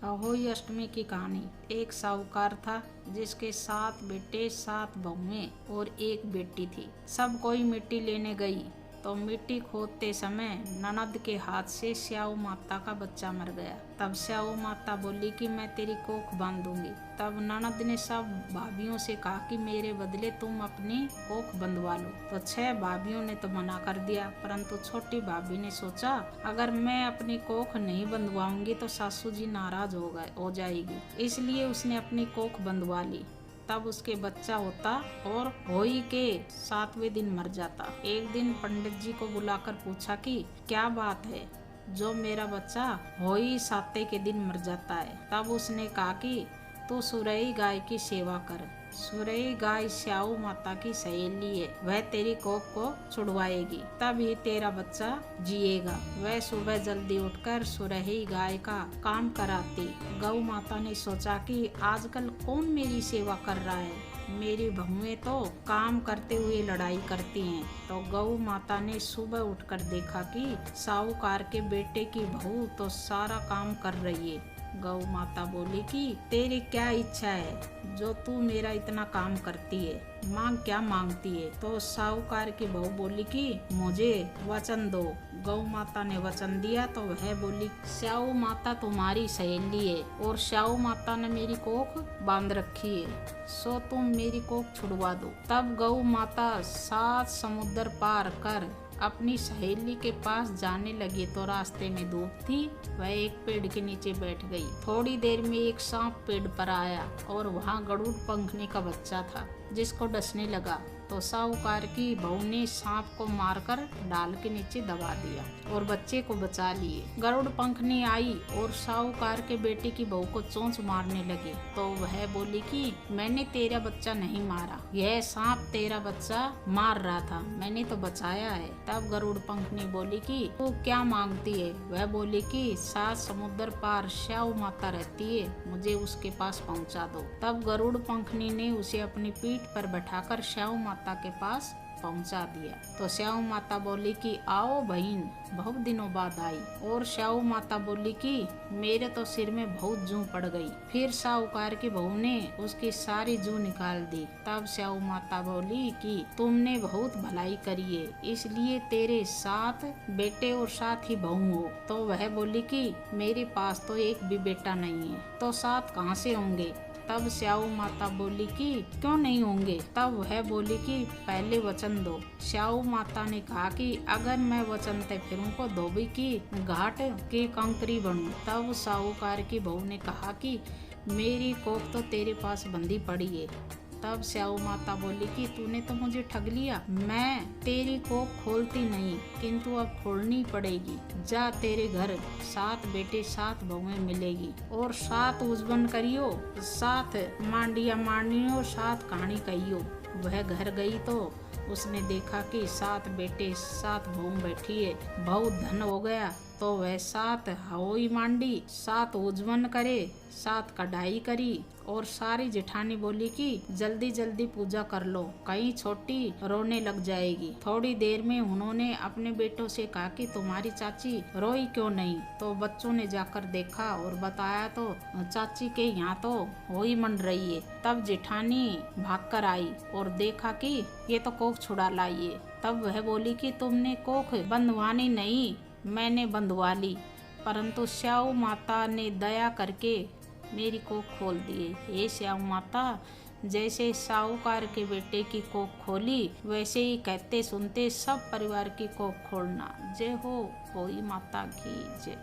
अहोई अष्टमी की कहानी। एक साहूकार था जिसके 7 बेटे 7 बहुएं और एक बेटी थी। सब कोई मिट्टी लेने गई तो मिट्टी खोदते समय ननद के हाथ से स्याऊ माता का बच्चा मर गया। तब स्याऊ माता बोली कि मैं तेरी कोख बांध दूंगी। तब ननद ने सब भाभियों से कहा कि मेरे बदले तुम अपनी कोख बंधवा लो। तो 6 भाभियों ने तो मना कर दिया, परंतु छोटी भाभी ने सोचा अगर मैं अपनी कोख नहीं बंधवाऊंगी तो सासू जी नाराज हो जाएगी, इसलिए उसने अपनी कोख बंधवा ली। तब उसके बच्चा होता और होई के 7वें दिन मर जाता। एक दिन पंडित जी को बुलाकर पूछा कि क्या बात है जो मेरा बच्चा होई 7 के दिन मर जाता है। तब उसने कहा कि तू सुरई गाय की सेवा कर। सुरई गाय स्याऊ माता की सहेली है, वह तेरी कोख को छुड़वाएगी, तभी तेरा बच्चा जिएगा। वह सुबह जल्दी उठकर सुरही गाय का काम कराती। गौ माता ने सोचा कि आजकल कौन मेरी सेवा कर रहा है, मेरी बहुएं तो काम करते हुए लड़ाई करती हैं। तो गौ माता ने सुबह उठकर देखा कि साहूकार के बेटे की बहू तो सारा काम कर रही है। गौ माता बोली कि तेरी क्या इच्छा है जो तू मेरा इतना काम करती है, मांग क्या मांगती है। तो साहूकार की बहू बोली कि मुझे वचन दो। गौ माता ने वचन दिया तो वह बोली स्याऊ माता तुम्हारी सहेली है और स्याऊ माता ने मेरी कोख बांध रखी है, सो तुम मेरी कोख छुड़वा दो। तब गौ माता 7 समुद्र पार कर अपनी सहेली के पास जाने लगी तो रास्ते में धूप थी। वह एक पेड़ के नीचे बैठ गई। थोड़ी देर में एक सांप पेड़ पर आया और वहाँ गरुड़ पंखनी का बच्चा था जिसको डसने लगा। तो साहूकार की बहू ने सांप को मारकर डाल के नीचे दबा दिया और बच्चे को बचा लिए। गरुड़ पंखनी आई और साहूकार के बेटे की बहू को चोंच मारने लगी। तो वह बोली कि मैंने तेरा बच्चा नहीं मारा, यह सांप तेरा बच्चा मार रहा था, मैंने तो बचाया है। तब गरुड़ पंखनी बोली कि तू क्या मांगती है। वह बोली कि 7 समुद्र पार स्याऊ माता रहती है, मुझे उसके पास पहुंचा दो। तब गरुड़ पंखनी ने उसे अपनी पीठ पर बैठाकर स्याऊ माता के पास पहुंचा दिया। तो स्याऊ माता बोली कि आओ बहन, बहुत दिनों बाद आई। और स्याऊ माता बोली कि मेरे तो सिर में बहुत जूं पड़ गई। फिर साहूकार की बहू ने उसकी सारी जूं निकाल दी। तब स्याऊ माता बोली कि तुमने बहुत भलाई करी है, इसलिए तेरे 7 बेटे और 7 ही बहू हो। तो वह बोली कि मेरे पास तो एक भी बेटा नहीं है, तो 7 कहाँ से होंगे। तब स्याऊ माता बोली कि क्यों नहीं होंगे। तब वह बोली कि पहले वचन दो। स्याऊ माता ने कहा कि अगर मैं वचन ते फिरूं को धोबी की घाट के कंकरी बनूं। तब साहूकार की बहू ने कहा कि मेरी कोख तो तेरे पास बंधी पड़ी है। तब स्याऊ माता बोली कि तूने तो मुझे ठग लिया, मैं तेरी कोख खोलती नहीं, किंतु अब खोलनी पड़ेगी। जा, तेरे घर 7 बेटे 7 बहुएं मिलेगी और 7 उजबन करियो, 7 मांडिया मारनियो, 7 कहानी कहियो। वह घर गई तो उसने देखा कि 7 बेटे 7 बहू बैठी है। बहुत धन हो गया तो वह 7 हवोई मांडी, 7 उजवन करे, 7 कढ़ाई करी और सारी जेठानी बोली कि जल्दी जल्दी पूजा कर लो, कहीं छोटी रोने लग जाएगी। थोड़ी देर में उन्होंने अपने बेटों से कहा कि तुम्हारी चाची रोई क्यों नहीं। तो बच्चों ने जाकर देखा और बताया तो चाची के यहाँ तो होई मंड रही है। तब जेठानी भागकर आई और देखा कि ये तो कोख छुड़ा लाई है। तब वह बोली कि तुमने कोख बंधवानी नहीं, मैंने बंधवा ली, परंतु स्याऊ माता ने दया करके मेरी कोख खोल दिए। हे स्याऊ माता, जैसे साहूकार के बेटे की कोख खोली वैसे ही कहते सुनते सब परिवार की कोख खोलना। जय हो होई माता की जय।